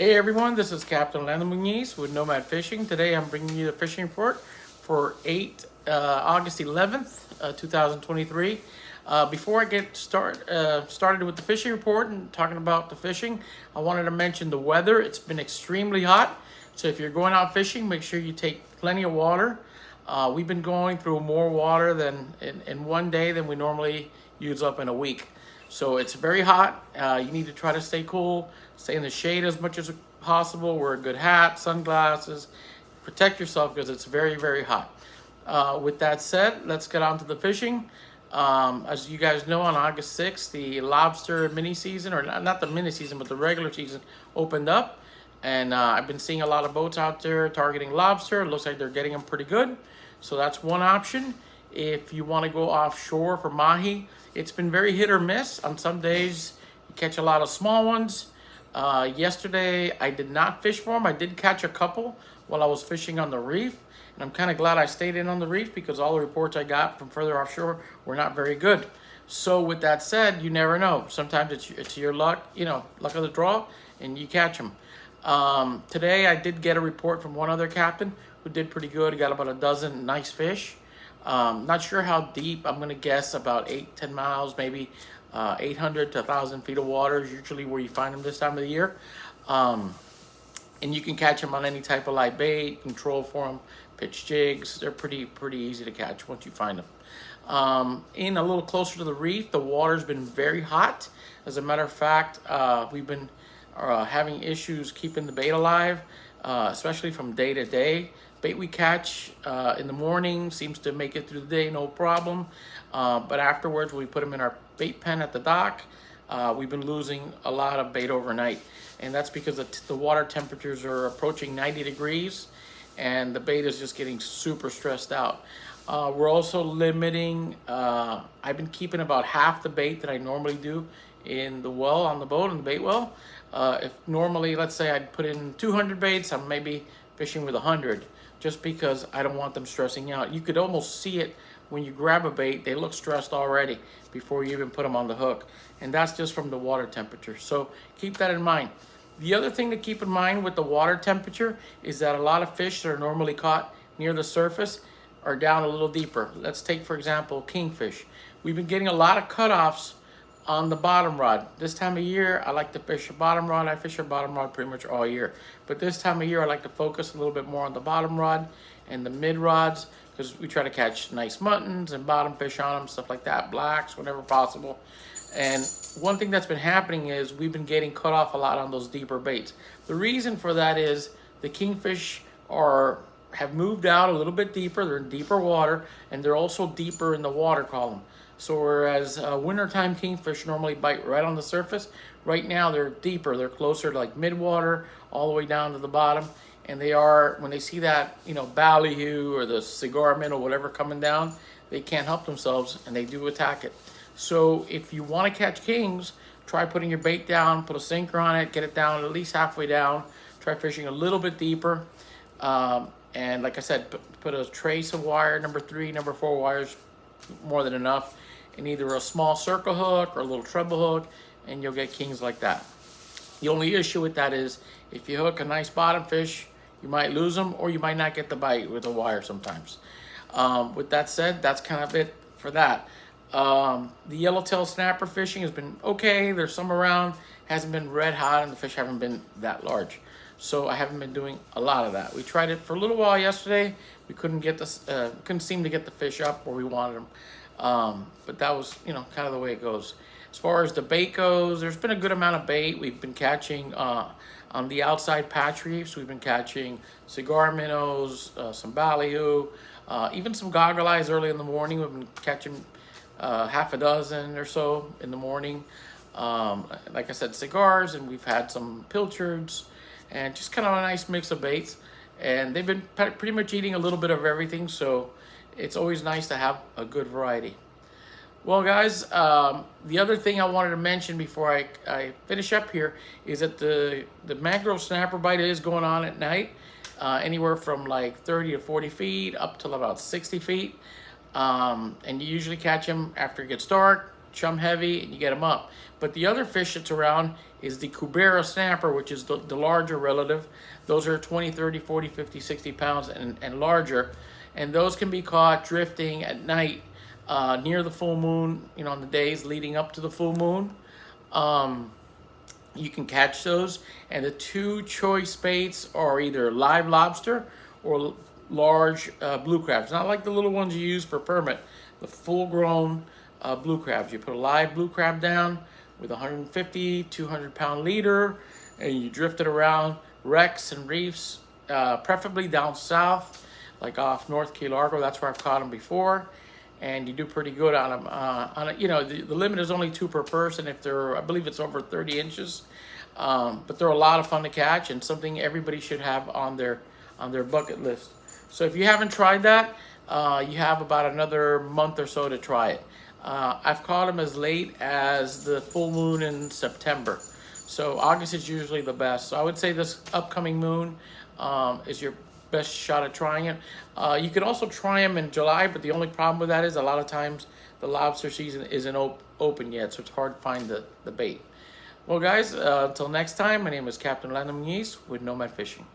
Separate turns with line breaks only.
Hey everyone, this is Captain Lando Muniz with Nomad Fishing. Today I'm bringing you the fishing report for August 11th, 2023. Before I get started with the fishing report and talking about the fishing, I wanted to mention the weather. It's been extremely hot, so if you're going out fishing, make sure you take plenty of water. We've been going through more water than in one day than we normally use up in a week. So it's very hot. You need to try to stay cool, stay in the shade as much as possible, wear a good hat, sunglasses, protect yourself because it's very, very hot. With that said, let's get on to the fishing. As you guys know, on August 6th, the lobster mini season, or not the mini season, but the regular season opened up. And I've been seeing a lot of boats out there targeting lobster. It looks like they're getting them pretty good. So that's one option. If you want to go offshore for mahi, it's been very hit or miss. On some days, you catch a lot of small ones. Yesterday, I did not fish for them. I did catch a couple while I was fishing on the reef. And I'm kind of glad I stayed in on the reef because all the reports I got from further offshore were not very good. So with that said, you never know. Sometimes it's your luck, luck of the draw, and you catch them. Today, I did get a report from one other captain who did pretty good. He got about a dozen nice fish. Not sure how deep. I'm going to guess about 8-10 miles, maybe 800 to 1,000 feet of water is usually where you find them this time of the year. And you can catch them on any type of light bait, control for them, pitch jigs. They're pretty easy to catch once you find them. In a little closer to the reef, the water's been very hot. As a matter of fact, we've been having issues keeping the bait alive, especially from day to day. Bait we catch in the morning seems to make it through the day, no problem. But afterwards, when we put them in our bait pen at the dock, we've been losing a lot of bait overnight. And that's because the water temperatures are approaching 90 degrees and the bait is just getting super stressed out. We're also limiting, I've been keeping about half the bait that I normally do in the well, on the boat, in the bait well. If normally, let's say I'd put in 200 baits, I'm maybe fishing with 100, just because I don't want them stressing out. You could almost see it when you grab a bait, they look stressed already before you even put them on the hook. And that's just from the water temperature. So keep that in mind. The other thing to keep in mind with the water temperature is that a lot of fish that are normally caught near the surface are down a little deeper. Let's take, for example, kingfish. We've been getting a lot of cutoffs on the bottom rod. This time of year, I like to fish a bottom rod. I fish a bottom rod pretty much all year. But this time of year, I like to focus a little bit more on the bottom rod and the mid rods because we try to catch nice muttons and bottom fish on them, stuff like that, blacks, whenever possible. And one thing that's been happening is we've been getting cut off a lot on those deeper baits. The reason for that is the kingfish have moved out a little bit deeper. They're in deeper water, and they're also deeper in the water column. So whereas wintertime kingfish normally bite right on the surface, right now they're deeper. They're closer to like mid-water, all the way down to the bottom. And they are, when they see that, ballyhoo or the cigar minnow, whatever coming down, they can't help themselves and they do attack it. So if you want to catch kings, try putting your bait down, put a sinker on it, get it down at least halfway down. Try fishing a little bit deeper. And like I said, put a trace of wire, number 3, number 4 wires, more than enough, and either a small circle hook or a little treble hook, and you'll get kings like that. The only issue with that is if you hook a nice bottom fish, you might lose them or you might not get the bite with a wire sometimes. With that said, that's kind of it for that. The yellowtail snapper fishing has been okay. There's some around, hasn't been red hot, and the fish haven't been that large. So I haven't been doing a lot of that. We tried it for a little while yesterday. We couldn't seem to get the fish up where we wanted them. But that was, kind of the way it goes. As far as the bait goes, there's been a good amount of bait. We've been catching on the outside patch reefs. We've been catching cigar minnows, some ballyhoo, even some goggle eyes early in the morning. We've been catching half a dozen or so in the morning. Like I said, cigars, and we've had some pilchards, and just kind of a nice mix of baits. And they've been pretty much eating a little bit of everything, so it's always nice to have a good variety. Well, guys, the other thing I wanted to mention before I finish up here is that the mangrove snapper bite is going on at night, anywhere from like 30 to 40 feet up to about 60 feet. And you usually catch them after it gets dark, chum heavy, and you get them up. But the other fish that's around is the Cubera snapper, which is the larger relative. Those are 20, 30, 40, 50, 60 pounds and larger. And those can be caught drifting at night near the full moon, on the days leading up to the full moon. You can catch those. And the two choice baits are either live lobster or large blue crabs. Not like the little ones you use for permit. The full-grown blue crabs. You put a live blue crab down with 150, 200 pound leader, and you drift it around wrecks and reefs, preferably down south, like off North Key Largo. That's where I've caught them before, and you do pretty good on them. The limit is only 2 per person if they're, I believe it's over 30 inches. But they're a lot of fun to catch and something everybody should have on their bucket list. So if you haven't tried that, you have about another month or so to try it. I've caught them as late as the full moon in September. So August is usually the best. So I would say this upcoming moon is your best shot at trying it. You could also try them in July, but the only problem with that is a lot of times the lobster season isn't open yet, so it's hard to find the bait. Well, guys, until next time, my name is Captain Landon Muniz with Nomad Fishing.